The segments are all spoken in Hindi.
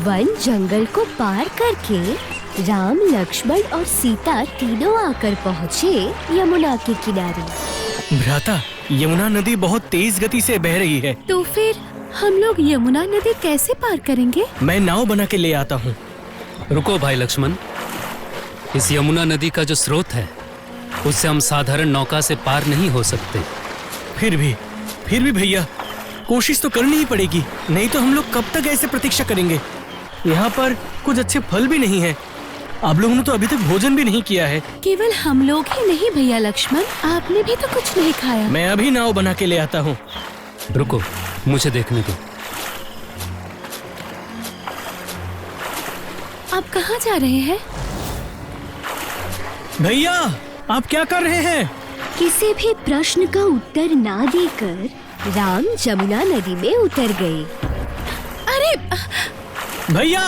वन जंगल को पार करके राम, लक्ष्मण और सीता तीनों आकर पहुँचे यमुना के किनारे। भ्राता, यमुना नदी बहुत तेज गति से बह रही है। तो फिर हम लोग यमुना नदी कैसे पार करेंगे? मैं नाव बना के ले आता हूँ। रुको भाई लक्ष्मण, इस यमुना नदी का जो स्रोत है उससे हम साधारण नौका से पार नहीं हो सकते। फिर भी भैया, कोशिश तो करनी ही पड़ेगी, नहीं तो हम लोग कब तक ऐसे प्रतीक्षा करेंगे। यहाँ पर कुछ अच्छे फल भी नहीं है। आप लोगों ने तो अभी तक भोजन भी नहीं किया है। केवल हम लोग ही नहीं भैया लक्ष्मण, आपने भी तो कुछ नहीं खाया। मैं अभी नाव बना के ले आता हूँ। रुको, मुझे देखने दो। आप कहाँ जा रहे हैं? भैया, आप क्या कर रहे हैं? किसी भी प्रश्न का उत्तर ना देकर राम जमुना नदी में उतर गए। अरे भैया,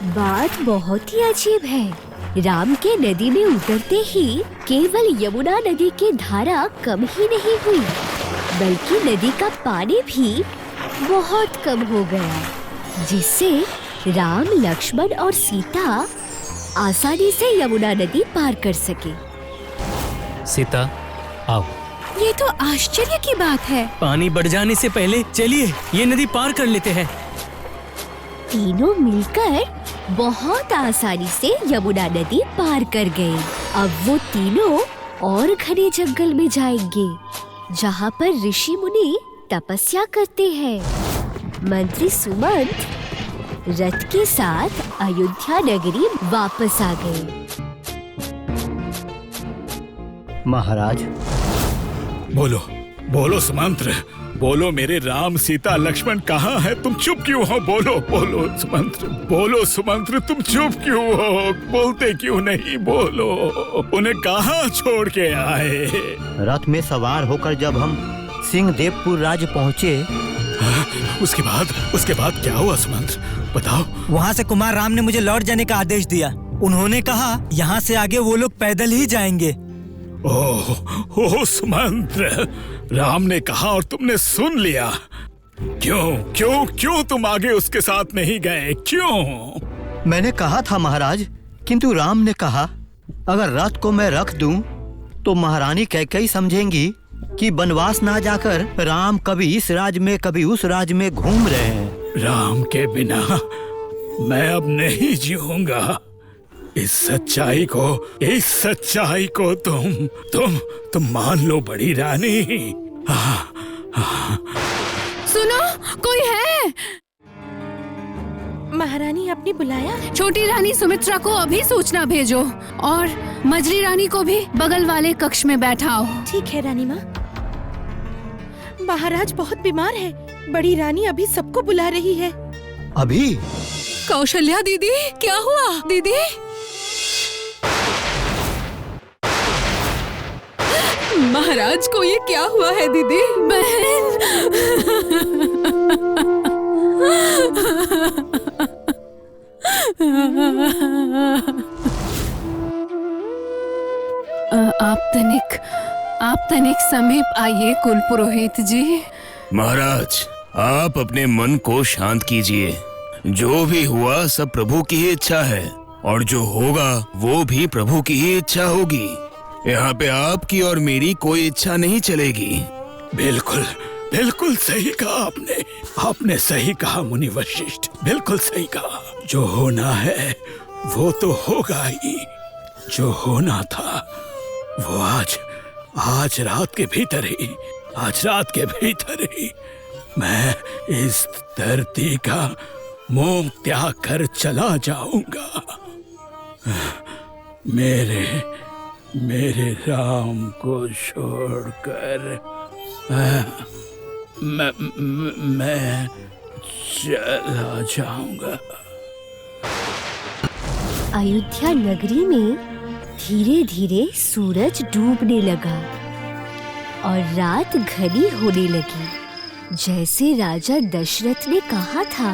बात बहुत ही अजीब है। राम के नदी में उतरते ही केवल यमुना नदी की धारा कम ही नहीं हुई, बल्कि नदी का पानी भी बहुत कम हो गया, जिससे राम, लक्ष्मण और सीता आसानी से यमुना नदी पार कर सके। सीता, आओ। ये तो आश्चर्य की बात है। पानी बढ़ जाने से पहले चलिए ये नदी पार कर लेते हैं। तीनों मिलकर बहुत आसानी से यमुना नदी पार कर गए। अब वो तीनों और घने जंगल में जाएंगे, जहाँ पर ऋषि मुनि तपस्या करते हैं। मंत्री सुमंत रथ के साथ अयोध्या नगरी वापस आ गए। महाराज, बोलो बोलो सुमंत्र, बोलो मेरे राम, सीता, लक्ष्मण कहाँ है? तुम चुप क्यों हो? बोलो बोलो सुमंत्र, बोलो सुमंत्र, तुम चुप क्यों हो? बोलते क्यों नहीं? बोलो, उन्हें कहाँ छोड़ के आए? रथ में सवार होकर जब हम सिंहदेवपुर राज्य पहुँचे, उसके बाद क्या हुआ सुमंत्र, बताओ। वहाँ से कुमार राम ने मुझे लौट जाने का आदेश दिया। उन्होंने कहा यहाँ से आगे वो लोग पैदल ही जाएंगे। ओह सुमंत्र, राम ने कहा और तुमने सुन लिया? क्यों तुम आगे उसके साथ नहीं गए? क्यों? मैंने कहा था महाराज, किंतु राम ने कहा अगर रथ को मैं रख दूं तो महारानी कैकेयी समझेंगी कि वनवास ना जाकर राम कभी इस राज्य में कभी उस राज्य में घूम रहे हैं। राम के बिना मैं अब नहीं जीऊंगा। इस सच्चाई को तुम मान लो बड़ी रानी। सुनो, कोई है? महारानी आपने बुलाया? छोटी रानी सुमित्रा को अभी सूचना भेजो और मजरी रानी को भी बगल वाले कक्ष में बैठाओ। ठीक है रानी माँ। महाराज बहुत बीमार है, बड़ी रानी अभी सबको बुला रही है। अभी? कौशल्या दीदी, क्या हुआ दीदी? महाराज को ये क्या हुआ है दीदी? बहन, आप तनिक समीप आइए कुल पुरोहित जी। महाराज, आप अपने मन को शांत कीजिए। जो भी हुआ सब प्रभु की ही इच्छा है और जो होगा वो भी प्रभु की ही इच्छा होगी। यहाँ पे आपकी और मेरी कोई इच्छा नहीं चलेगी। बिल्कुल सही कहा आपने सही कहा मुनि वशिष्ठ, बिल्कुल सही कहा। जो होना है वो तो होगा ही। जो होना था वो आज रात के भीतर ही मैं इस धरती का मोह त्याग कर चला जाऊंगा। मेरे राम को छोड़कर मैं चला जाऊंगा। अयोध्या नगरी में धीरे धीरे सूरज डूबने लगा और रात घनी होने लगी। जैसे राजा दशरथ ने कहा था,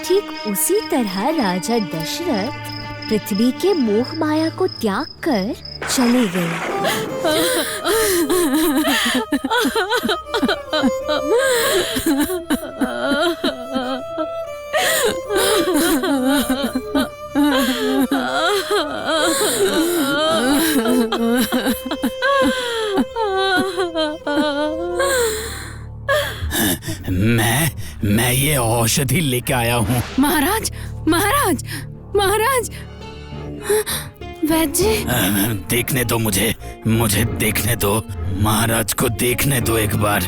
ठीक उसी तरह राजा दशरथ पृथ्वी के मोह माया को त्याग कर चले गए। मैं ये औषधि लेके आया हूँ। महाराज महाराज महाराज, वैद्य जी। देखने दो मुझे देखने दो, महाराज को देखने दो एक बार।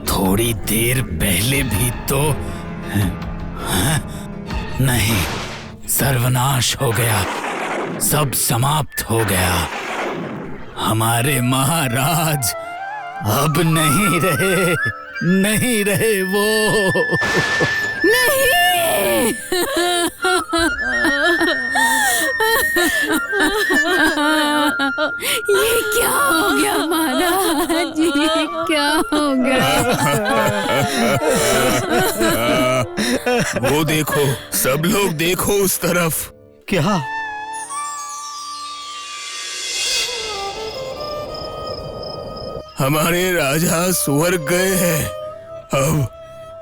थोड़ी देर पहले भी तो नहीं, सर्वनाश हो गया, सब समाप्त हो गया। हमारे महाराज अब नहीं रहे वो। नहीं। ये क्या हो गया महाराज, ये क्या हो गया? वो देखो, सब लोग देखो उस तरफ। क्या? हमारे राजा स्वर्ग गए हैं।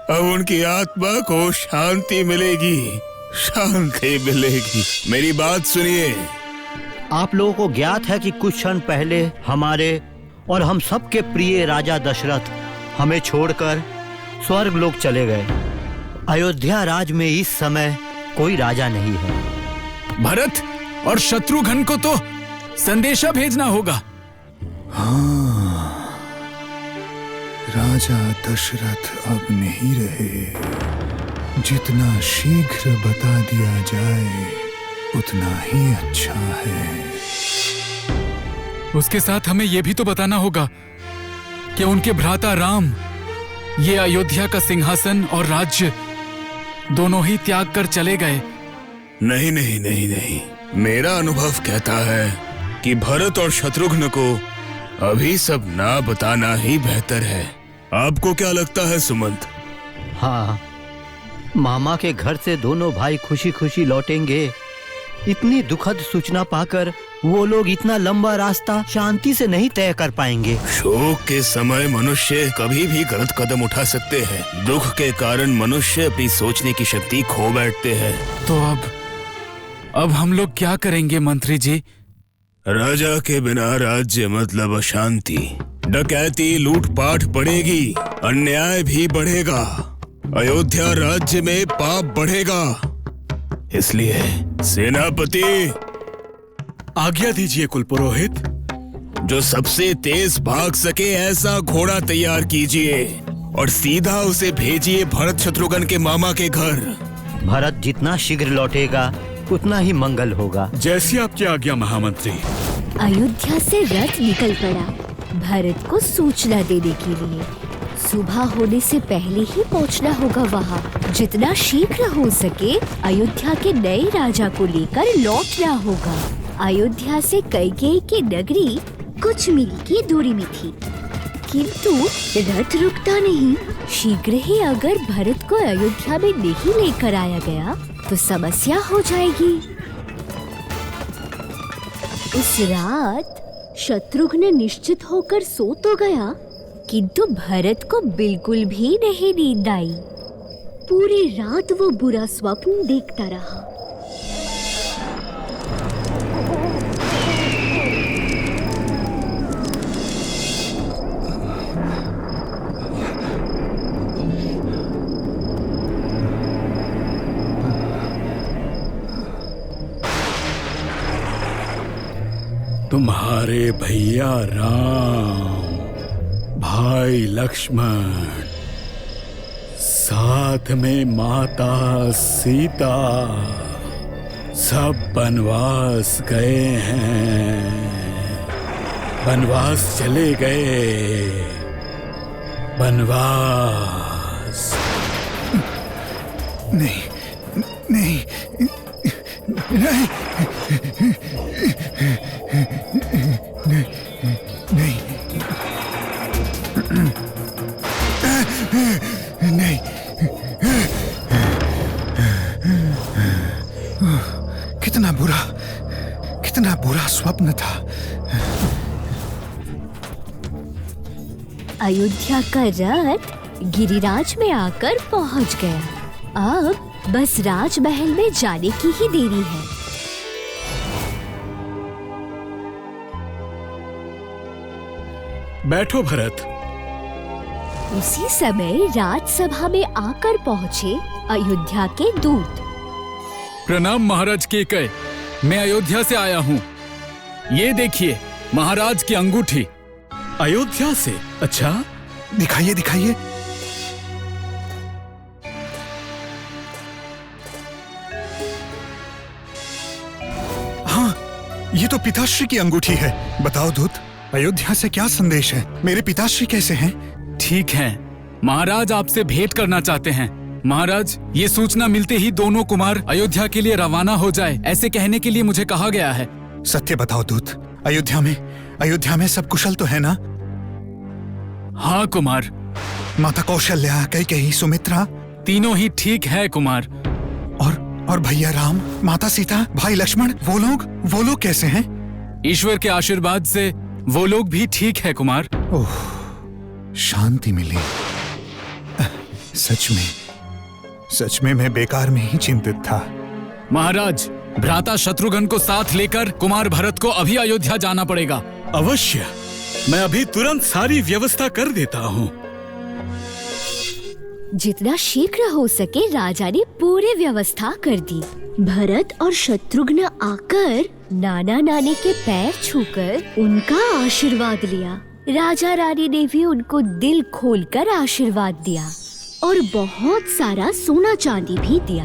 अब उनकी आत्मा को शांति मिलेगी। मेरी बात सुनिए। आप लोगों को ज्ञात है कि कुछ क्षण पहले हमारे और हम सबके प्रिय राजा दशरथ हमें छोड़कर स्वर्ग लोक चले गए। अयोध्या राज में इस समय कोई राजा नहीं है। भरत और शत्रुघ्न को तो संदेशा भेजना होगा। राजा दशरथ अब नहीं रहे। जितना शीघ्र बता दिया जाए उतना ही अच्छा है। उसके साथ हमें यह भी तो बताना होगा कि उनके भ्राता राम ये अयोध्या का सिंहासन और राज्य दोनों ही त्याग कर चले गए। नहीं। मेरा अनुभव कहता है कि भरत और शत्रुघ्न को अभी सब ना बताना ही बेहतर है। आपको क्या लगता है सुमंत? हाँ, मामा के घर से दोनों भाई खुशी खुशी लौटेंगे। इतनी दुखद सूचना पाकर वो लोग इतना लंबा रास्ता शांति से नहीं तय कर पाएंगे। शोक के समय मनुष्य कभी भी गलत कदम उठा सकते हैं। दुख के कारण मनुष्य अपनी सोचने की शक्ति खो बैठते हैं। तो अब हम लोग क्या करेंगे मंत्री जी? राजा के बिना राज्य मतलब अशांति, डकैती, लूटपाट बढ़ेगी, अन्याय भी बढ़ेगा, अयोध्या राज्य में पाप बढ़ेगा। इसलिए सेनापति, आज्ञा दीजिए कुलपुरोहित। जो सबसे तेज भाग सके ऐसा घोड़ा तैयार कीजिए और सीधा उसे भेजिए भरत शत्रुघ्न के मामा के घर। भरत जितना शीघ्र लौटेगा उतना ही मंगल होगा। जैसी आपकी आज्ञा महामंत्री। अयोध्या से रथ निकल पड़ा भरत को सूचना देने के लिए। सुबह होने से पहले ही पहुंचना होगा वहाँ। जितना शीघ्र हो सके अयोध्या के नए राजा को लेकर लौटना होगा। अयोध्या से कैकेयी की नगरी कुछ मील की दूरी में थी, किंतु रथ रुकता नहीं। शीघ्र ही अगर भरत को अयोध्या में नहीं लेकर आया गया तो समस्या हो जाएगी। उस रात शत्रुघ्न निश्चित होकर सो तो गया, किंतु भरत को बिल्कुल भी नहीं नींद आई। पूरी रात वो बुरा स्वप्न देखता रहा। तुम्हारे भैया राम, भाई लक्ष्मण, साथ में माता सीता सब वनवास गए हैं। वनवास चले गए, वनवास। नहीं नहीं नहीं नहीं नहीं। कितना बुरा स्वप्न था। अयोध्या का रथ गिरिराज में आकर पहुंच गया। अब बस राजमहल में जाने की ही देरी है। बैठो भरत। उसी समय राजसभा में आकर पहुँचे अयोध्या के दूत। प्रणाम महाराज केकय, मैं अयोध्या से आया हूँ। ये देखिए महाराज की अंगूठी। अयोध्या से? अच्छा, दिखाइए दिखाइए। हाँ, ये तो पिताश्री की अंगूठी है। बताओ दूत, अयोध्या से क्या संदेश है? मेरे पिताश्री कैसे हैं? ठीक है, महाराज आपसे भेंट करना चाहते हैं। महाराज, ये सूचना मिलते ही दोनों कुमार अयोध्या के लिए रवाना हो जाए, ऐसे कहने के लिए मुझे कहा गया है। सत्य बताओ दूत, अयोध्या में सब कुशल तो है ना? हाँ कुमार। माता कौशल्या, कैकेयी, सुमित्रा तीनों ही ठीक है कुमार। और भैया राम, माता सीता, भाई लक्ष्मण, वो लोग कैसे हैं? ईश्वर के आशीर्वाद से वो लोग भी ठीक है कुमार। ओह, शांति मिली। सच में मैं बेकार में ही चिंतित था। महाराज, भ्राता शत्रुघ्न को साथ लेकर कुमार भरत को अभी अयोध्या जाना पड़ेगा। अवश्य, मैं अभी तुरंत सारी व्यवस्था कर देता हूँ। जितना शीघ्र हो सके राजा ने पूरी व्यवस्था कर दी। भरत और शत्रुघ्न आकर नाना नानी के पैर छूकर उनका आशीर्वाद लिया। राजा रानी ने भी उनको दिल खोलकर आशीर्वाद दिया और बहुत सारा सोना चांदी भी दिया।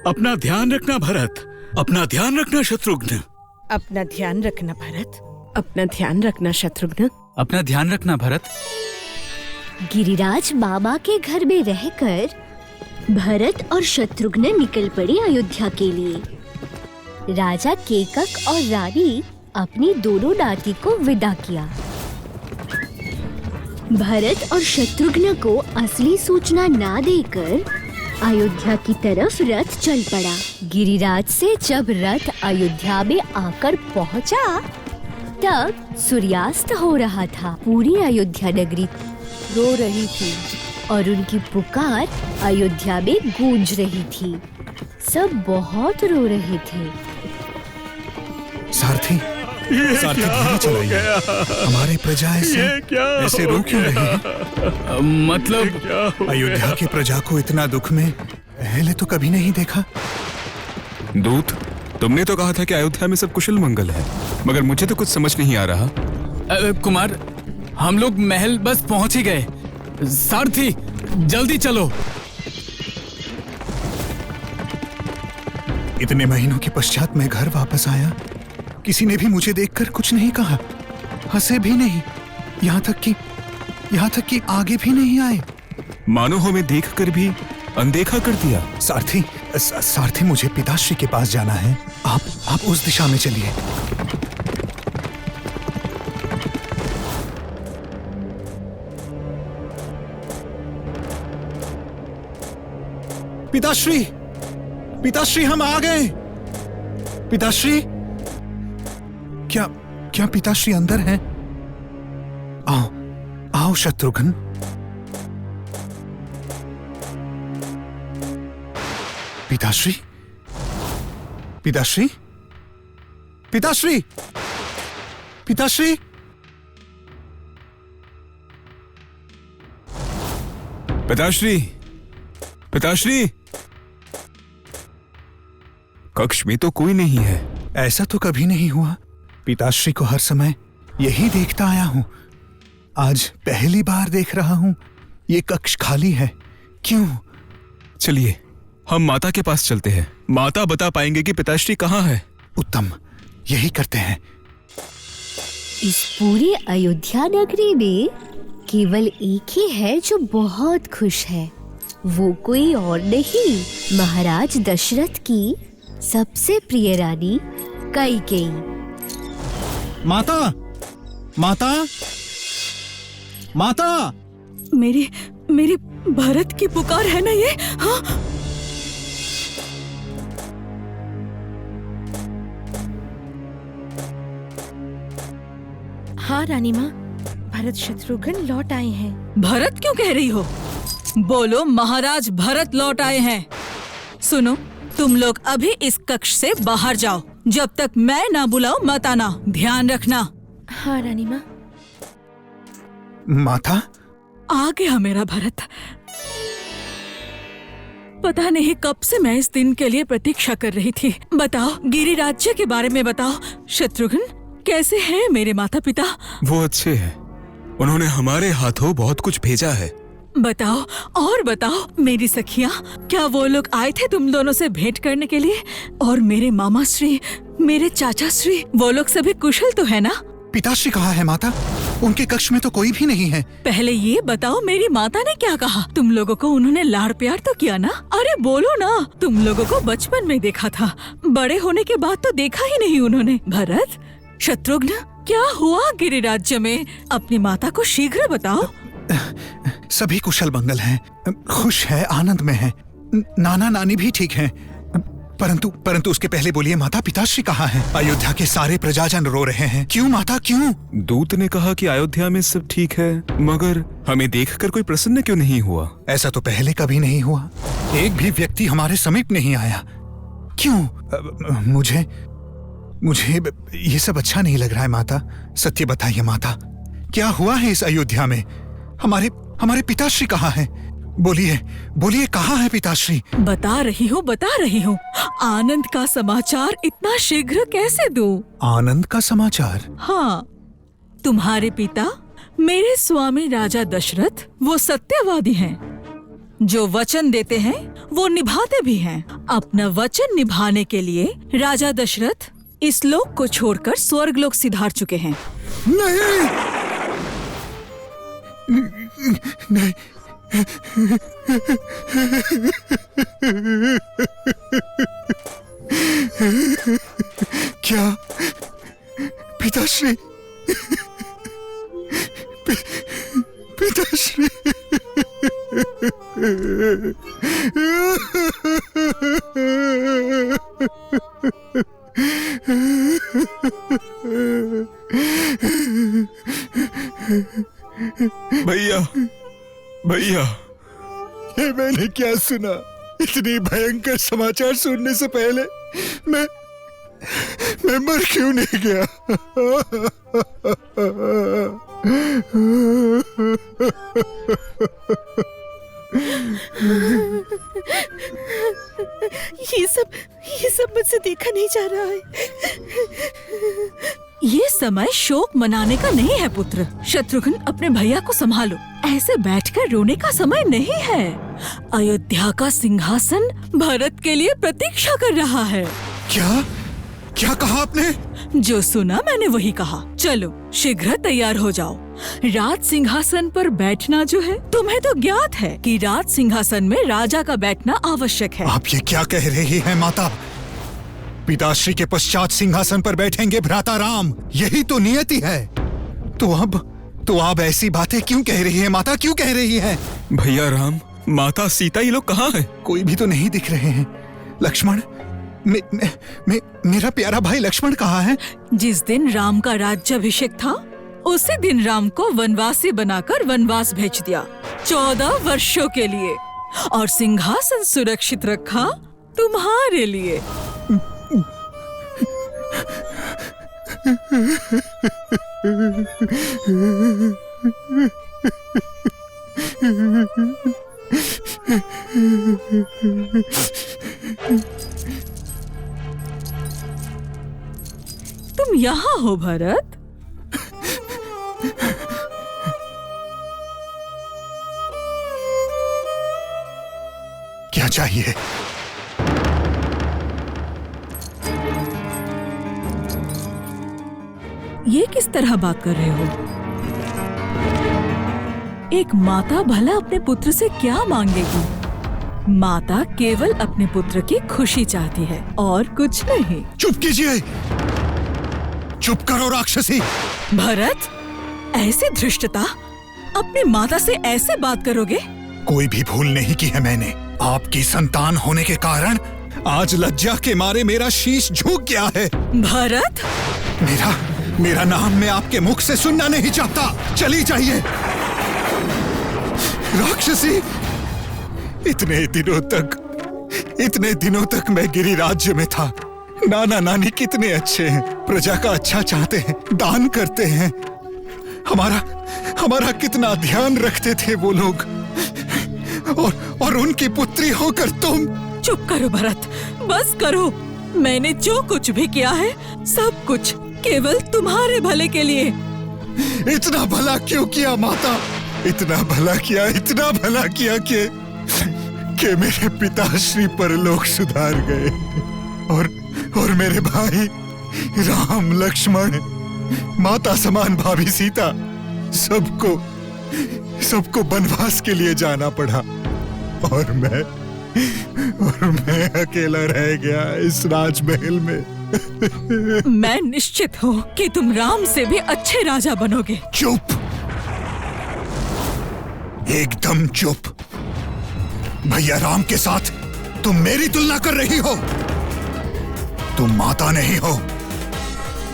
अपना ध्यान रखना भरत, अपना ध्यान रखना शत्रुघ्न। अपना ध्यान रखना भरत, अपना ध्यान रखना शत्रुघ्न। अपना ध्यान रखना भरत। गिरिराज मामा के घर में रहकर भरत और शत्रुघ्न निकल पड़े अयोध्या के लिए। राजा केकक और रानी अपनी दोनों नाती को विदा किया। भरत और शत्रुघ्न को असली सूचना ना देकर अयोध्या की तरफ रथ चल पड़ा। गिरिराज से जब रथ अयोध्या में आकर पहुंचा, तब सूर्यास्त हो रहा था। पूरी अयोध्या नगरी रो रही थी और उनकी पुकार अयोध्या में गूंज रही थी। सब बहुत रो रहे थे। सारथी धीरे चलाइए। हमारी प्रजा ऐसे रो क्यों रही है? मतलब अयोध्या की प्रजा को इतना दुख में पहले तो कभी नहीं देखा। दूत, तुमने तो कहा था कि अयोध्या में सब कुशल मंगल है, मगर मुझे तो कुछ समझ नहीं आ रहा। कुमार, हम लोग महल बस पहुंच ही गए। सारथी, जल्दी चलो। इतने महीनों के पश्चात मैं घर वापस आया। किसी ने भी मुझे देखकर कुछ नहीं कहा, हंसे भी नहीं, यहाँ तक कि आगे भी नहीं आए। मानो हमें देखकर भी अनदेखा कर दिया। सारथी, मुझे पिताश्री के पास जाना है। आप उस दिशा में चलिए। पिताश्री, हम आ गए। पिताश्री, क्या पिताश्री अंदर हैं? आओ शत्रुघ्न। पिताश्री, कक्ष में तो कोई नहीं है। ऐसा तो कभी नहीं हुआ। पिताश्री को हर समय यही देखता आया हूँ। आज पहली बार देख रहा हूँ ये कक्ष खाली है। क्यों? चलिए, हम माता के पास चलते हैं। माता बता पाएंगे कि पिताश्री कहाँ है। उत्तम, यही करते हैं। इस पूरी अयोध्या नगरी में केवल एक ही है जो बहुत खुश है। वो कोई और नहीं, महाराज दशरथ की सबसे प्रिय रानी कैकेयी। माता, मेरी भरत की पुकार है ना ये? हाँ रानी माँ, भरत शत्रुघ्न लौट आए हैं। भरत क्यों कह रही हो? बोलो महाराज भरत लौट आए हैं। सुनो, तुम लोग अभी इस कक्ष से बाहर जाओ। जब तक मैं ना बुलाऊं मत आना, ध्यान रखना। हाँ रानी माँ। माता, आ गया मेरा भरत। पता नहीं कब से मैं इस दिन के लिए प्रतीक्षा कर रही थी। बताओ, गिरि राज्य के बारे में बताओ। शत्रुघ्न, कैसे हैं मेरे माता पिता? वो अच्छे हैं। उन्होंने हमारे हाथों बहुत कुछ भेजा है। बताओ, और बताओ मेरी सखियाँ, क्या वो लोग आए थे तुम दोनों से भेंट करने के लिए? और मेरे मामा श्री, मेरे चाचा श्री, वो लोग सभी कुशल तो है ना? पिताश्री कहाँ है माता? उनके कक्ष में तो कोई भी नहीं है। पहले ये बताओ, मेरी माता ने क्या कहा? तुम लोगों को उन्होंने लाड़ प्यार तो किया ना? अरे बोलो ना। तुम लोगों को बचपन में देखा था, बड़े होने के बाद तो देखा ही नहीं उन्होंने। भरत, शत्रुघ्न, क्या हुआ गिरि राज्य में? अपनी माता को शीघ्र बताओ। सभी कुशल मंगल हैं, खुश है, आनंद में हैं। नाना नानी भी ठीक हैं। परंतु उसके पहले बोलिए माता, पिताश्री कहाँ हैं? अयोध्या के सारे प्रजाजन रो रहे हैं। क्यों माता, क्यों? दूत ने कहा कि अयोध्या में सब ठीक है, मगर हमें देखकर कोई प्रसन्न क्यों नहीं हुआ? ऐसा तो पहले कभी नहीं हुआ। एक भी व्यक्ति हमारे समीप नहीं आया। क्यों? मुझे ये सब अच्छा नहीं लग रहा है माता। सत्य बताइए माता, क्या हुआ है इस अयोध्या में? हमारे पिताश्री कहाँ हैं? बोलिए कहाँ है पिताश्री? बता रही हूँ। आनंद का समाचार इतना शीघ्र कैसे दूं? आनंद का समाचार? हाँ, तुम्हारे पिता मेरे स्वामी राजा दशरथ वो सत्यवादी हैं। जो वचन देते हैं वो निभाते भी हैं। अपना वचन निभाने के लिए राजा दशरथ इस लोक को छोड़कर स्वर्गलोक सिधार चुके हैं। नहीं। क्या पिताश्री? पिताश्री? भैया, ये मैंने क्या सुना? इतनी भयंकर समाचार सुनने से पहले मैं मर क्यों नहीं गया? ये सब मुझसे देखा नहीं जा रहा है। ये समय शोक मनाने का नहीं है पुत्र। शत्रुघ्न, अपने भैया को संभालो। ऐसे बैठकर रोने का समय नहीं है। अयोध्या का सिंहासन भरत के लिए प्रतीक्षा कर रहा है। क्या कहा आपने? जो सुना मैंने वही कहा। चलो शीघ्र तैयार हो जाओ। राज सिंहासन पर बैठना जो है, तुम्हें तो ज्ञात है कि राज सिंहासन में राजा का बैठना आवश्यक है। आप ये क्या कह रही हैं माता? पिताश्री के पश्चात सिंहासन पर बैठेंगे भ्राता राम, यही तो नियति है। तो आप ऐसी बातें क्यों कह रही हैं माता? क्यों कह रही हैं? भैया राम, माता सीता, ये लोग कहाँ हैं? कोई भी तो नहीं दिख रहे हैं। लक्ष्मण, मेरा प्यारा भाई लक्ष्मण कहाँ है? जिस दिन राम का राज्याभिषेक था, उसी दिन राम को वनवासी बनाकर वनवास भेज दिया 14 वर्षों के लिए, और सिंहासन सुरक्षित रखा तुम्हारे लिए। तुम यहाँ हो भरत? क्या चाहिए? ये किस तरह बात कर रहे हो? एक माता भला अपने पुत्र से क्या मांगेगी? माता केवल अपने पुत्र की खुशी चाहती है और कुछ नहीं। चुप कीजिए! चुप करो राक्षसी! भरत, ऐसे धृष्टता, अपनी माता से ऐसे बात करोगे? कोई भी भूल नहीं की है मैंने। आपकी संतान होने के कारण आज लज्जा के मारे मेरा शीश झुक गया है। भरत, मेरा नाम मैं आपके मुख से सुनना नहीं चाहता। चली जाइए राक्षसी। इतने दिनों तक मैं गिरि राज्य में था। नाना नानी कितने अच्छे हैं, प्रजा का अच्छा चाहते हैं, दान करते हैं। हमारा कितना ध्यान रखते थे वो लोग, और उनकी पुत्री होकर तुम। चुप करो भरत, बस करो। मैंने जो कुछ भी किया है सब कुछ केवल तुम्हारे भले के लिए। इतना भला क्यों किया माता? इतना भला किया कि मेरे पिताश्री परलोक सुधार गए, और मेरे भाई राम, लक्ष्मण, माता समान भाभी सीता, सबको वनवास के लिए जाना पड़ा, और मैं अकेला रह गया इस राजमहल में। मैं निश्चित हूँ कि तुम राम से भी अच्छे राजा बनोगे। चुप, एकदम चुप। भैया राम के साथ तुम मेरी तुलना कर रही हो। तुम माता नहीं हो,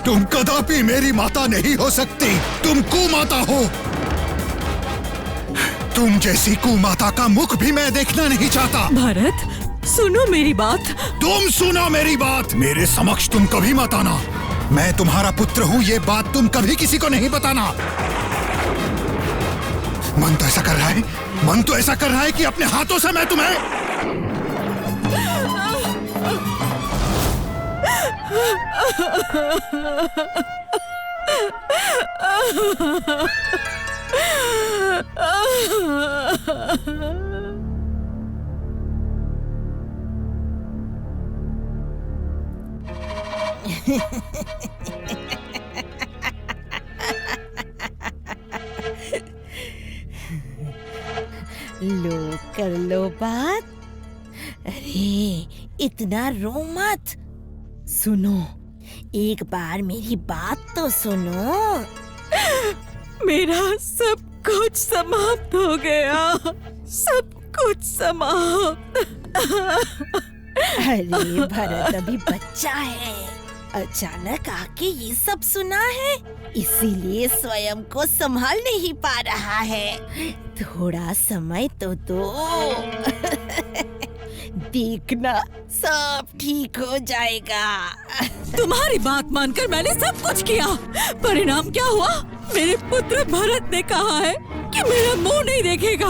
तुम कदापि मेरी माता नहीं हो सकती। तुम कुमाता हो। तुम जैसी कुमाता का मुख भी मैं देखना नहीं चाहता। भरत, सुनो मेरी बात। तुम सुनो मेरी बात। मेरे समक्ष तुम कभी मत आना। मैं तुम्हारा पुत्र हूँ, ये बात तुम कभी किसी को नहीं बताना। मन तो ऐसा कर रहा है कि अपने हाथों से मैं तुम्हें लो कर लो बात। अरे इतना रो मत। सुनो, एक बार मेरी बात तो सुनो। मेरा सब कुछ समाप्त हो गया, सब कुछ समाप्त। अरे भरत अभी बच्चा है, अचानक आके ये सब सुना है, इसीलिए स्वयं को संभाल नहीं पा रहा है। थोड़ा समय तो दो। देखना सब ठीक हो जाएगा। तुम्हारी बात मानकर मैंने सब कुछ किया, परिणाम क्या हुआ? मेरे पुत्र भरत ने कहा है कि मेरा मुंह नहीं देखेगा।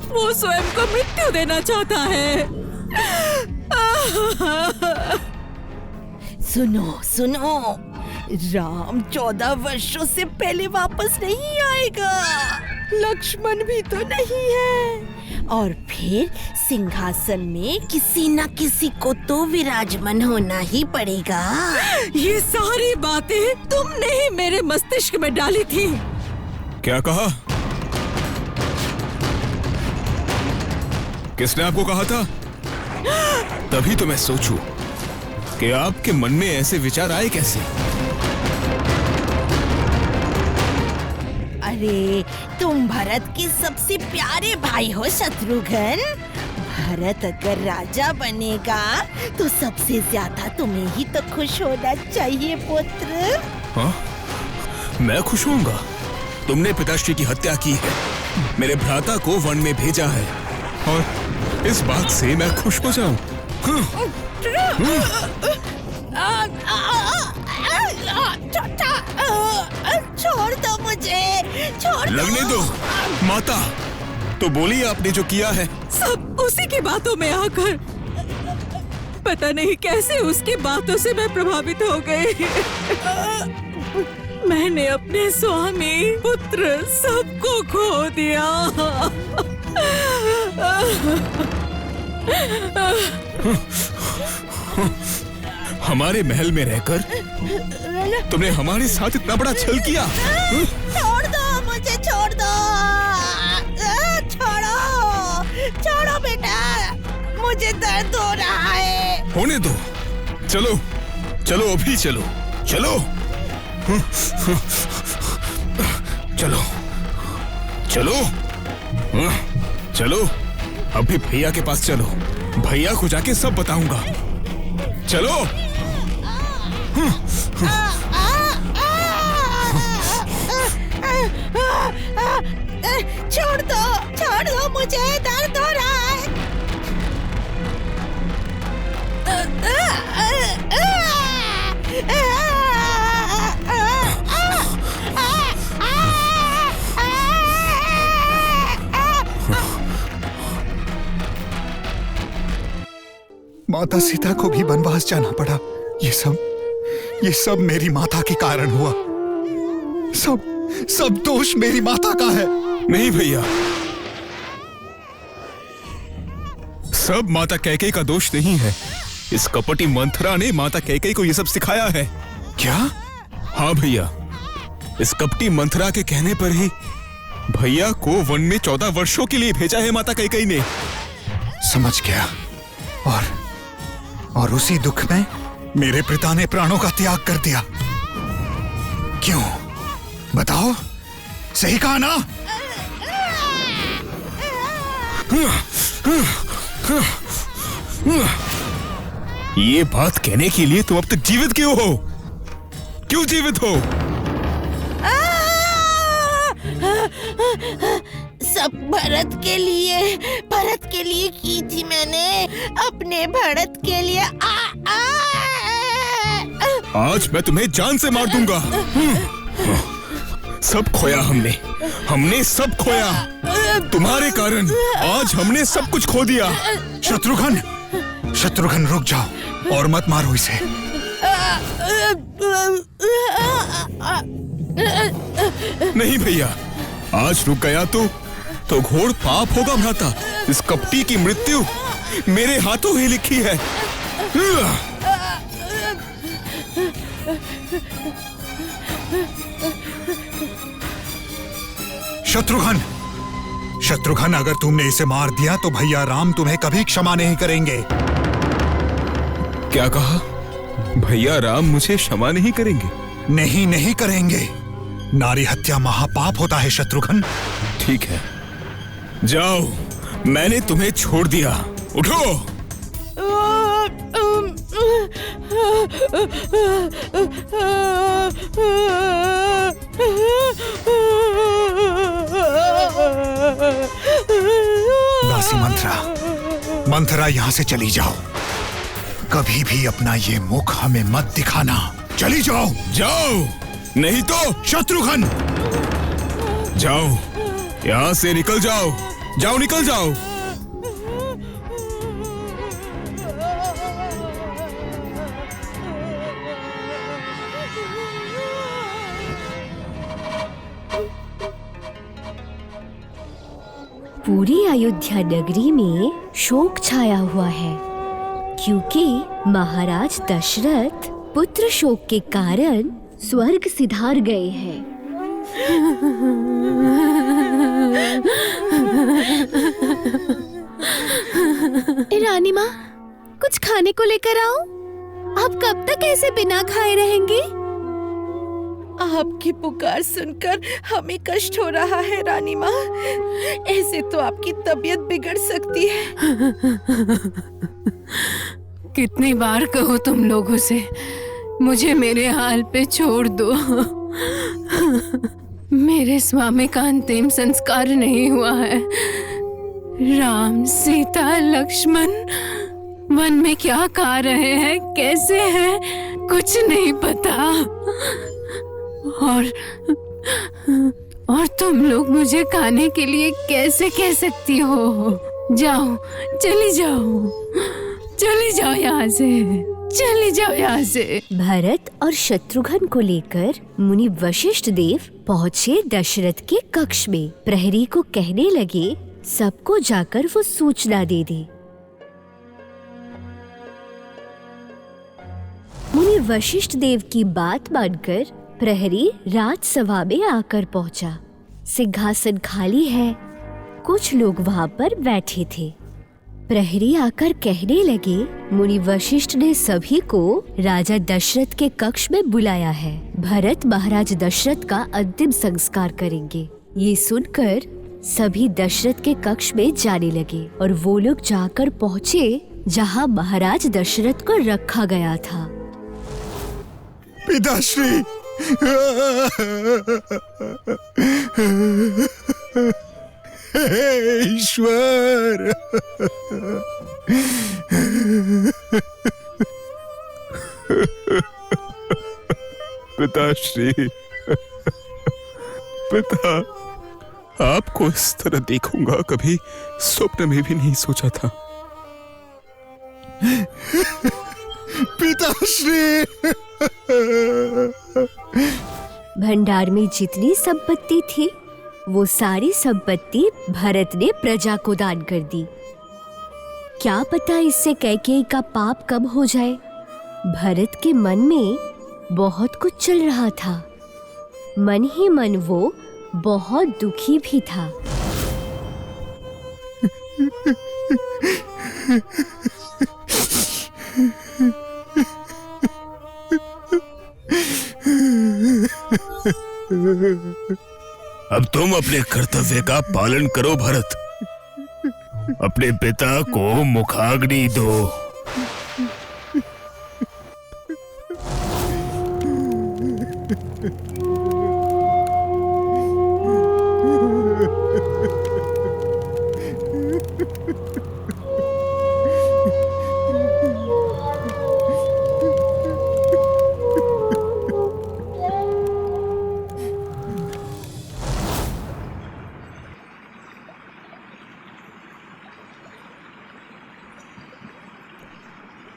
वो स्वयं को मृत्यु देना चाहता है। सुनो सुनो, राम 14 वर्षों से पहले वापस नहीं आएगा, लक्ष्मण भी तो नहीं है, और फिर सिंहासन में किसी न किसी को तो विराजमान होना ही पड़ेगा। ये सारी बातें तुमने ही मेरे मस्तिष्क में डाली थी। क्या कहा? किसने आपको कहा था? तभी तो मैं सोचूं कि आपके मन में ऐसे विचार आए कैसे? अरे तुम भरत के सबसे प्यारे भाई हो शत्रुघ्न। भरत अगर राजा बनेगा तो सबसे ज्यादा तुम्हें ही तो खुश होना चाहिए पुत्र। हाँ? मैं खुश होऊंगा? तुमने पिताश्री की हत्या की है, मेरे भ्राता को वन में भेजा है, और इस बात से मैं खुश हो जाऊं? छोड़ दो मुझे, छोड़ दो। लगने दो माता, तो बोली आपने जो किया है। सब उसी की बातों में आकर, पता नहीं कैसे उसकी बातों से मैं प्रभावित हो गई। मैंने अपने स्वामी, पुत्र सबको खो दिया। हमारे महल में रहकर तुमने हमारे साथ इतना बड़ा छल किया। छोड़ दो मुझे, छोड़ दो, छोड़ो बेटा, मुझे दर्द हो रहा है। होने दो, चलो चलो अभी चलो, चलो चलो चलो चलो, अभी भैया के पास चलो, भैया को जाके सब बताऊंगा। चलो। छोड़ दो मुझे, दर्द हो रहा है। माता सीता को भी वनवास जाना पड़ा। ये सब मेरी माता के कारण हुआ। सब दोष मेरी माता का है। नहीं भैया, सब माता कैकेयी का दोष नहीं है। इस कपटी मंथरा ने माता कैकेयी को ये सब सिखाया है। क्या? हाँ भैया, इस कपटी मंथरा के कहने पर ही भैया को वन में 14 वर्षों के लिए भेजा है माता कैकेयी ने। समझ गया। और उसी दुख में मेरे पिता ने प्राणों का त्याग कर दिया। क्यों? बताओ, सही कहा ना? ये बात कहने के लिए तुम अब तक जीवित क्यों हो? क्यों जीवित हो? सब भरत के लिए की थी मैंने, अपने भरत के लिए। आज मैं तुम्हें जान से मार दूंगा। सब खोया हमने सब खोया। तुम्हारे कारण आज हमने सब कुछ खो दिया। शत्रुघ्न रुक जाओ और मत मारो इसे। नहीं भैया, आज रुक गया तो घोर पाप होगा भ्राता। इस कपटी की मृत्यु मेरे हाथों ही लिखी है। शत्रुघ्न, अगर तुमने इसे मार दिया तो भैया राम तुम्हें कभी क्षमा नहीं करेंगे। क्या कहा? भैया राम मुझे क्षमा नहीं करेंगे? नहीं करेंगे। नारी हत्या महापाप होता है शत्रुघ्न। ठीक है, जाओ, मैंने तुम्हें छोड़ दिया। उठो। दासी मंथरा, यहाँ से चली जाओ। कभी भी अपना ये मुख हमें मत दिखाना। चली जाओ। नहीं तो शत्रुघ्न, जाओ, यहाँ से निकल जाओ। निकल जाओ। पूरी अयोध्या नगरी में शोक छाया हुआ है, क्योंकि महाराज दशरथ पुत्र शोक के कारण स्वर्ग सिधार गए हैं। रानी माँ, कुछ खाने को लेकर आओ। आप कब तक ऐसे बिना खाए रहेंगे? आपकी पुकार सुनकर हमें कष्ट हो रहा है रानी माँ। ऐसे तो आपकी तबीयत बिगड़ सकती है। कितनी बार कहो तुम लोगों से, मुझे मेरे हाल पे छोड़ दो। मेरे स्वामी का अंतिम संस्कार नहीं हुआ है। राम, सीता, लक्ष्मण वन में क्या खा रहे हैं, कैसे हैं, कुछ नहीं पता। और तुम लोग मुझे खाने के लिए कैसे कह सकती हो? जाओ, चली जाओ यहाँ से। भरत और शत्रुघ्न को लेकर मुनि वशिष्ठ देव पहुँचे दशरथ के कक्ष में। प्रहरी को कहने लगे सबको जाकर वो सूचना दे दे। मुनि वशिष्ठ देव की बात मानकर प्रहरी राजसभा में आकर पहुंचा। सिंहासन खाली है, कुछ लोग वहां पर बैठे थे। प्रहरी आकर कहने लगे, मुनि वशिष्ठ ने सभी को राजा दशरथ के कक्ष में बुलाया है। भरत महाराज दशरथ का अंतिम संस्कार करेंगे। ये सुनकर सभी दशरथ के कक्ष में जाने लगे और वो लोग जाकर पहुँचे जहाँ महाराज दशरथ को रखा गया था। पिताश्री, ईश्वर, पिताश्री, पिता, आपको इस तरह देखूंगा कभी स्वप्न में भी नहीं सोचा था। पिताश्री। भंडार में जितनी संपत्ति थी वो सारी संपत्ति भरत ने प्रजा को दान कर दी। क्या पता इससे कैकेयी का पाप कम हो जाए। भरत के मन में बहुत कुछ चल रहा था। मन ही मन वो बहुत दुखी भी था। अब तुम अपने कर्तव्य का पालन करो भरत। अपने पिता को मुखाग्नि दो।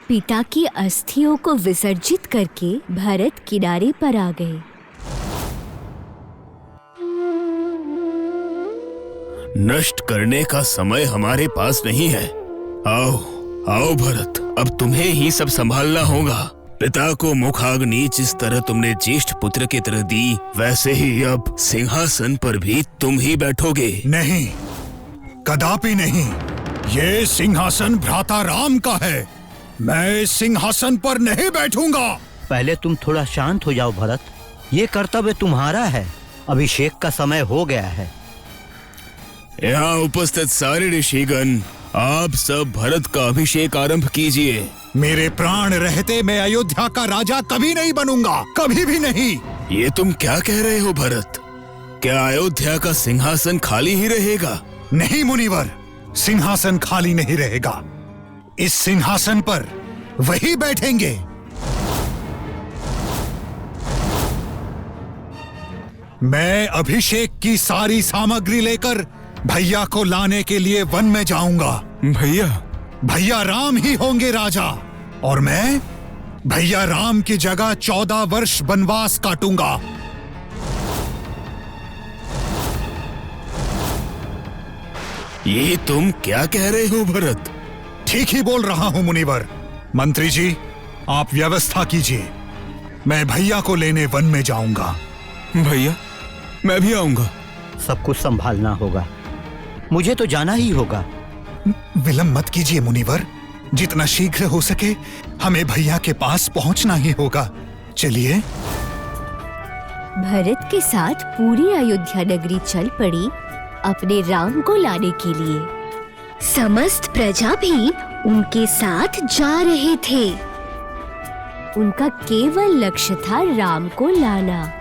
पिता की अस्थियों को विसर्जित करके भरत किनारे पर आ गए। नष्ट करने का समय हमारे पास नहीं है। आओ आओ भरत, अब तुम्हें ही सब संभालना होगा। पिता को मुखाग्नि जिस तरह तुमने ज्येष्ठ पुत्र की तरह दी, वैसे ही अब सिंहासन पर भी तुम ही बैठोगे। नहीं, कदापि नहीं। ये सिंहासन भ्राता राम का है। मैं इस सिंहासन पर नहीं बैठूंगा। पहले तुम थोड़ा शांत हो जाओ भरत। ये कर्तव्य तुम्हारा है। अभिषेक का समय हो गया है। यहाँ उपस्थित सारे ऋषिगण, आप सब भरत का अभिषेक आरंभ कीजिए। मेरे प्राण रहते मैं अयोध्या का राजा कभी नहीं बनूंगा, कभी भी नहीं। ये तुम क्या कह रहे हो भरत? क्या अयोध्या का सिंहासन खाली ही रहेगा? नहीं मुनिवर, सिंहासन खाली नहीं रहेगा। इस सिंहासन पर वही बैठेंगे। मैं अभिषेक की सारी सामग्री लेकर भैया को लाने के लिए वन में जाऊंगा। भैया राम ही होंगे राजा, और मैं भैया राम की जगह 14 वर्ष वनवास काटूंगा। ये तुम क्या कह रहे हो भरत? ठीक ही बोल रहा हूं मुनिवर। मंत्री जी, आप व्यवस्था कीजिए। मैं भैया को लेने वन में जाऊंगा। भैया, मैं भी आऊंगा। सब कुछ संभालना होगा। मुझे तो जाना ही होगा। विलंब मत कीजिए मुनिवर। जितना शीघ्र हो सके हमें भैया के पास पहुंचना ही होगा। चलिए। भरत के साथ पूरी अयोध्या नगरी चल पड़ी अपने राम को लाने के लिए। समस्त प्रजा भी उनके साथ जा रहे थे। उनका केवल लक्ष्य था राम को लाना।